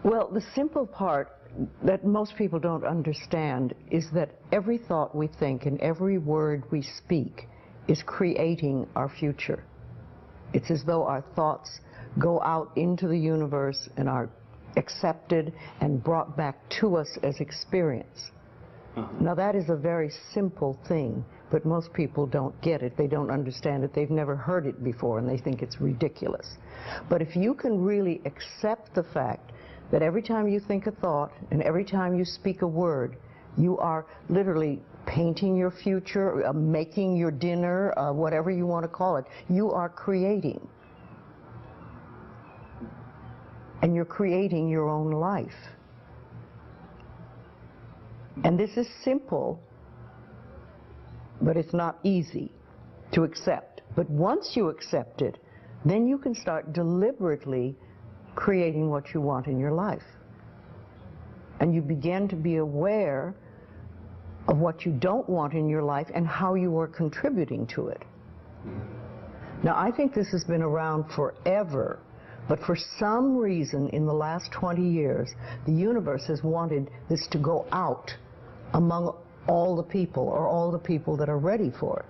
Well, the simple part that most people don't understand is that every thought we think and every word we speak is creating our future. It's as though our thoughts go out into the universe and are accepted and brought back to us as experience. Now that is a very simple thing, but most people don't get it. They don't understand it. They've never heard it before and they think it's ridiculous. But if you can really accept the fact that every time you think a thought and every time you speak a word, you are literally painting your future, making your dinner, whatever you want to call it, you are creating. And you're creating your own life. And this is simple, but it's not easy to accept. But once you accept it, then you can start deliberately creating what you want in your life. And you begin to be aware of what you don't want in your life and how you are contributing to it. Now, I think this has been around forever, but for some reason in the last 20 years, the universe has wanted this to go out among all the people, or all the people that are ready for it.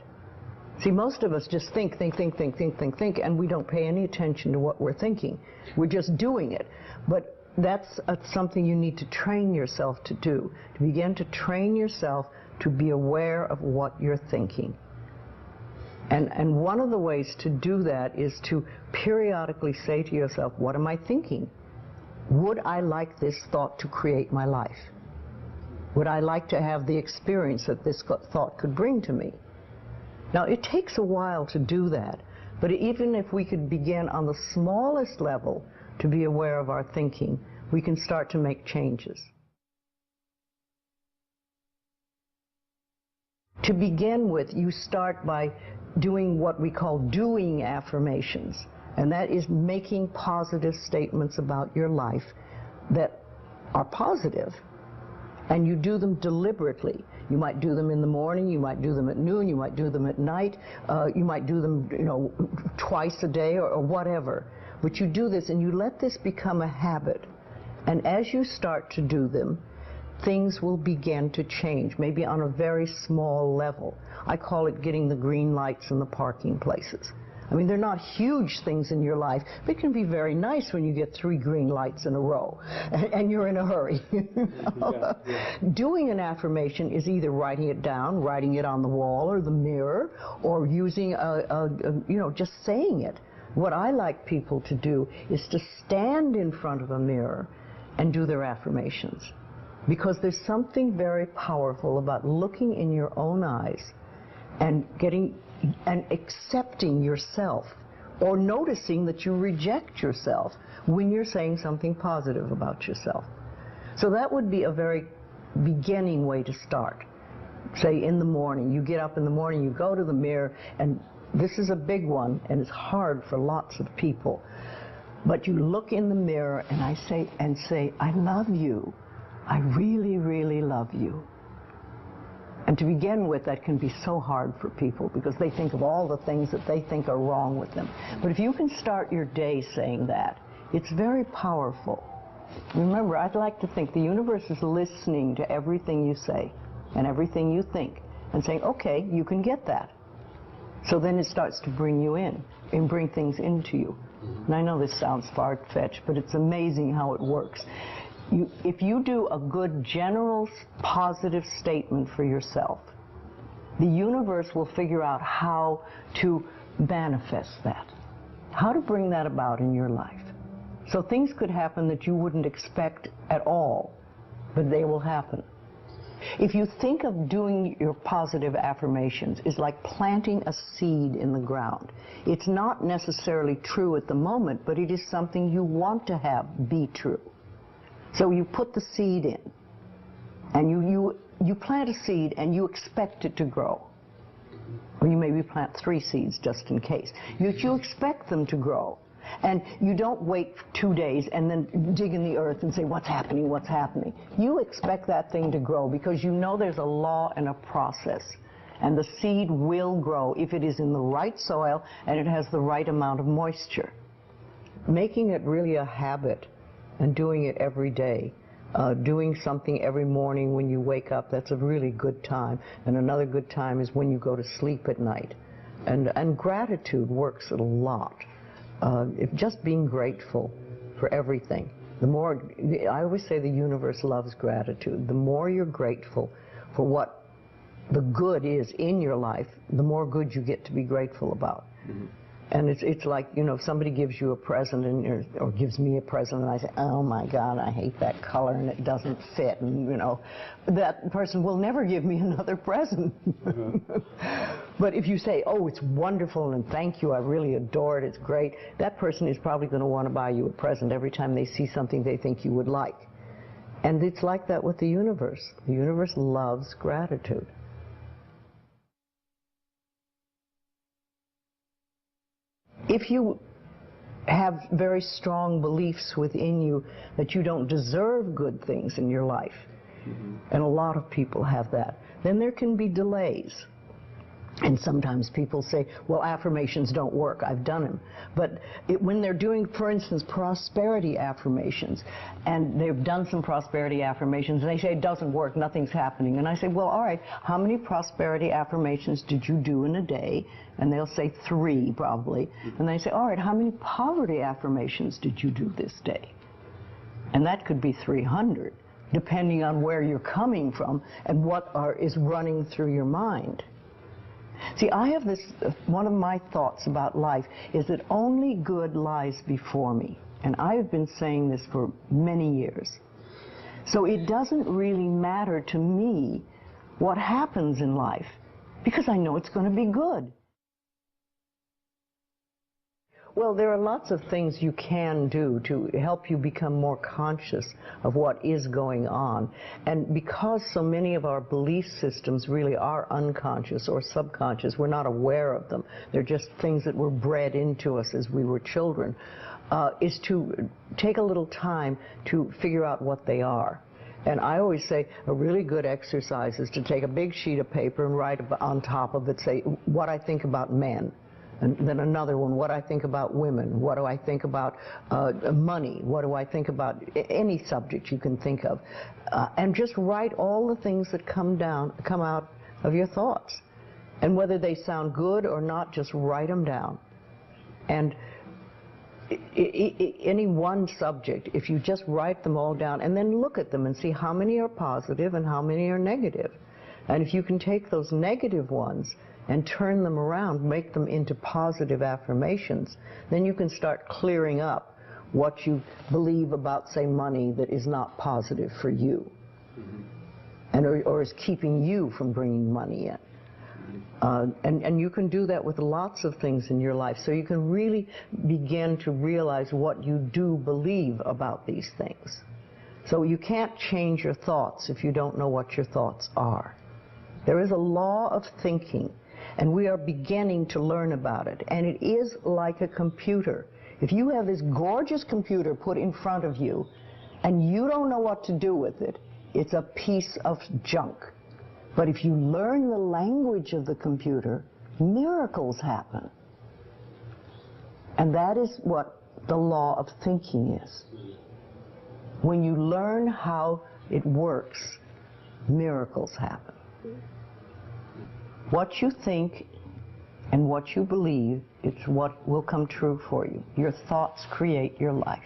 See, most of us just think, and we don't pay any attention to what we're thinking. We're just doing it. But that's something you need to train yourself to do, to begin to train yourself to be aware of what you're thinking. And one of the ways to do that is to periodically say to yourself, what am I thinking? Would I like this thought to create my life? Would I like to have the experience that this thought could bring to me? Now, it takes a while to do that, but even if we could begin on the smallest level to be aware of our thinking, we can start to make changes. To begin with, you start by doing what we call doing affirmations, and that is making positive statements about your life that are positive, and you do them deliberately. You might do them in the morning, you might do them at noon, you might do them at night, you might do them, twice a day or whatever. But you do this and you let this become a habit. And as you start to do them, things will begin to change, maybe on a very small level. I call it getting the green lights in the parking places. I mean, they're not huge things in your life, but it can be very nice when you get 3 green lights in a row and you're in a hurry. Yeah. Doing an affirmation is either writing it down, writing it on the wall or the mirror, or using just saying it. What I like people to do is to stand in front of a mirror and do their affirmations. Because there's something very powerful about looking in your own eyes and accepting yourself, or noticing that you reject yourself when you're saying something positive about yourself. So that would be a very beginning way to start. Say in the morning, you get up in the morning, you go to the mirror, and this is a big one, and it's hard for lots of people. But you look in the mirror and say, I love you. I really, really love you. And to begin with, that can be so hard for people because they think of all the things that they think are wrong with them. But if you can start your day saying that, it's very powerful. Remember, I'd like to think the universe is listening to everything you say and everything you think and saying, okay, you can get that. So then it starts to bring you in and bring things into you. And I know this sounds far-fetched, but it's amazing how it works. If you do a good general positive statement for yourself, the universe will figure out how to manifest that, how to bring that about in your life. So things could happen that you wouldn't expect at all, but they will happen. If you think of doing your positive affirmations, it's like planting a seed in the ground. It's not necessarily true at the moment, but it is something you want to have be true. So you put the seed in, and you plant a seed and you expect it to grow. Or you maybe plant 3 seeds just in case. You expect them to grow. And you don't wait 2 days and then dig in the earth and say, what's happening, what's happening? You expect that thing to grow because you know there's a law and a process. And the seed will grow if it is in the right soil and it has the right amount of moisture. Making it really a habit and doing it every day. Doing something every morning when you wake up, that's a really good time. And another good time is when you go to sleep at night. And gratitude works a lot. Just being grateful for everything. The more, I always say the universe loves gratitude. The more you're grateful for what the good is in your life, the more good you get to be grateful about. Mm-hmm. And it's like, you know, if somebody gives you a present or gives me a present and I say, oh my God, I hate that color and it doesn't fit, and you know, that person will never give me another present. Mm-hmm. But if you say, oh, it's wonderful and thank you, I really adore it, it's great, that person is probably going to want to buy you a present every time they see something they think you would like. And it's like that with the universe. The universe loves gratitude. If you have very strong beliefs within you that you don't deserve good things in your life, mm-hmm. and a lot of people have that, then there can be delays. And sometimes people say, well, affirmations don't work. I've done them. But when they're doing, for instance, prosperity affirmations, and they've done some prosperity affirmations, and they say it doesn't work, nothing's happening. And I say, well, all right, how many prosperity affirmations did you do in a day? And they'll say 3, probably. And they say, all right, how many poverty affirmations did you do this day? And that could be 300, depending on where you're coming from and what is running through your mind. See, I have this, one of my thoughts about life is that only good lies before me. And I have been saying this for many years. So it doesn't really matter to me what happens in life, because I know it's going to be good. Well, there are lots of things you can do to help you become more conscious of what is going on. And because so many of our belief systems really are unconscious or subconscious, we're not aware of them. They're just things that were bred into us as we were children, is to take a little time to figure out what they are. And I always say a really good exercise is to take a big sheet of paper and write on top of it, say, what I think about men. And then another one, what I think about women, what do I think about money, what do I think about any subject you can think of. And just write all the things that come out of your thoughts. And whether they sound good or not, just write them down. And any one subject, if you just write them all down and then look at them and see how many are positive and how many are negative. And if you can take those negative ones and turn them around, make them into positive affirmations, then you can start clearing up what you believe about, say, money that is not positive for you, mm-hmm. and or is keeping you from bringing money in. And you can do that with lots of things in your life, so you can really begin to realize what you do believe about these things. So you can't change your thoughts if you don't know what your thoughts are. There is a law of thinking, and we are beginning to learn about it. And it is like a computer. If you have this gorgeous computer put in front of you, and you don't know what to do with it, it's a piece of junk. But if you learn the language of the computer, miracles happen. And that is what the law of thinking is. When you learn how it works, miracles happen. What you think and what you believe is what will come true for you. Your thoughts create your life.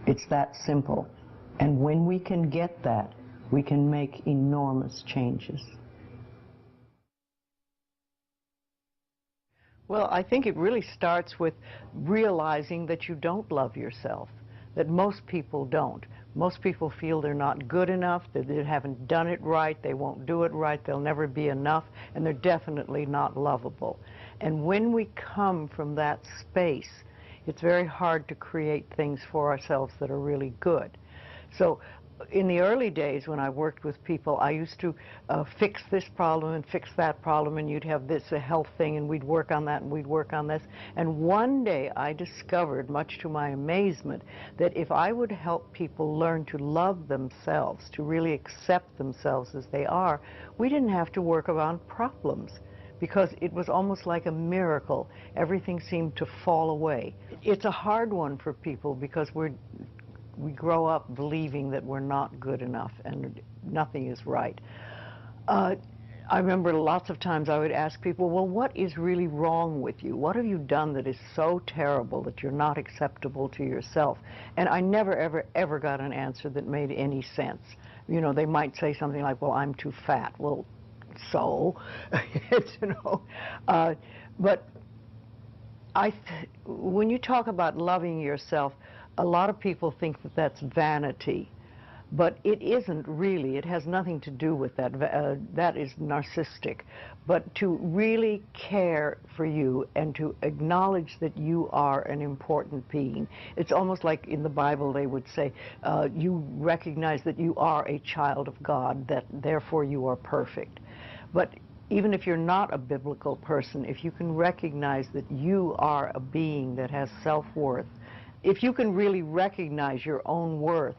It's that simple. And when we can get that, we can make enormous changes. Well, I think it really starts with realizing that you don't love yourself, that most people don't. Most people feel they're not good enough, that they haven't done it right, they won't do it right, they'll never be enough, and they're definitely not lovable. And when we come from that space, it's very hard to create things for ourselves that are really good. So in the early days when I worked with people, I used to fix this problem and fix that problem, and you'd have this, a health thing, and we'd work on that and we'd work on this. And one day I discovered, much to my amazement, that if I would help people learn to love themselves, to really accept themselves as they are, we didn't have to work around problems, because it was almost like a miracle. Everything seemed to fall away. It's a hard one for people because we grow up believing that we're not good enough and nothing is right. I remember lots of times I would ask people, well, what is really wrong with you? What have you done that is so terrible that you're not acceptable to yourself? And I never, ever, ever got an answer that made any sense. You know, they might say something like, well, I'm too fat. Well, so, you know. But when you talk about loving yourself, a lot of people think that that's vanity. But it isn't really. It has nothing to do with that. That is narcissistic. But to really care for you and to acknowledge that you are an important being. It's almost like in the Bible they would say, you recognize that you are a child of God, that therefore you are perfect. But even if you're not a biblical person, if you can recognize that you are a being that has self-worth, if you can really recognize your own worth,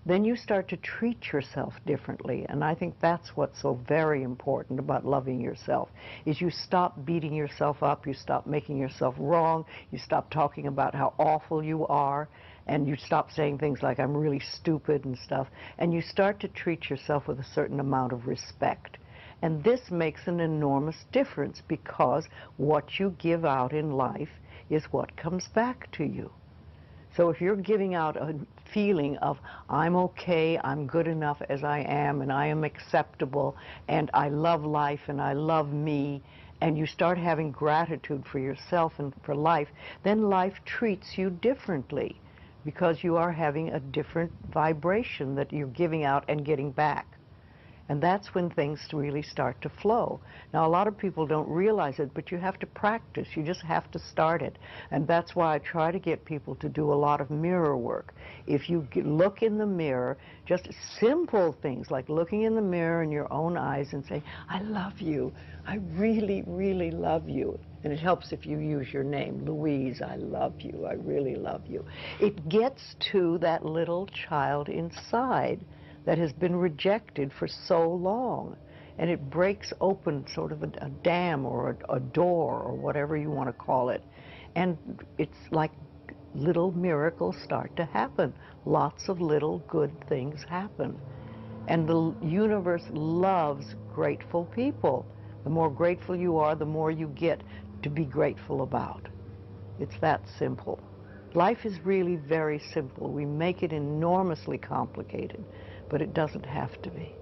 then you start to treat yourself differently. And I think that's what's so very important about loving yourself, is you stop beating yourself up, you stop making yourself wrong, you stop talking about how awful you are, and you stop saying things like, I'm really stupid and stuff, and you start to treat yourself with a certain amount of respect. And this makes an enormous difference, because what you give out in life is what comes back to you. So if you're giving out a feeling of, I'm okay, I'm good enough as I am, and I am acceptable, and I love life, and I love me, and you start having gratitude for yourself and for life, then life treats you differently, because you are having a different vibration that you're giving out and getting back. And that's when things really start to flow. Now, a lot of people don't realize it, but you have to practice. You just have to start it. And that's why I try to get people to do a lot of mirror work. If you look in the mirror, just simple things like looking in the mirror in your own eyes and saying, I love you. I really, really love you. And it helps if you use your name, Louise, I love you. I really love you. It gets to that little child inside that has been rejected for so long. And it breaks open sort of a dam or a door or whatever you want to call it. And it's like little miracles start to happen. Lots of little good things happen. And the universe loves grateful people. The more grateful you are, the more you get to be grateful about. It's that simple. Life is really very simple. We make it enormously complicated, but it doesn't have to be.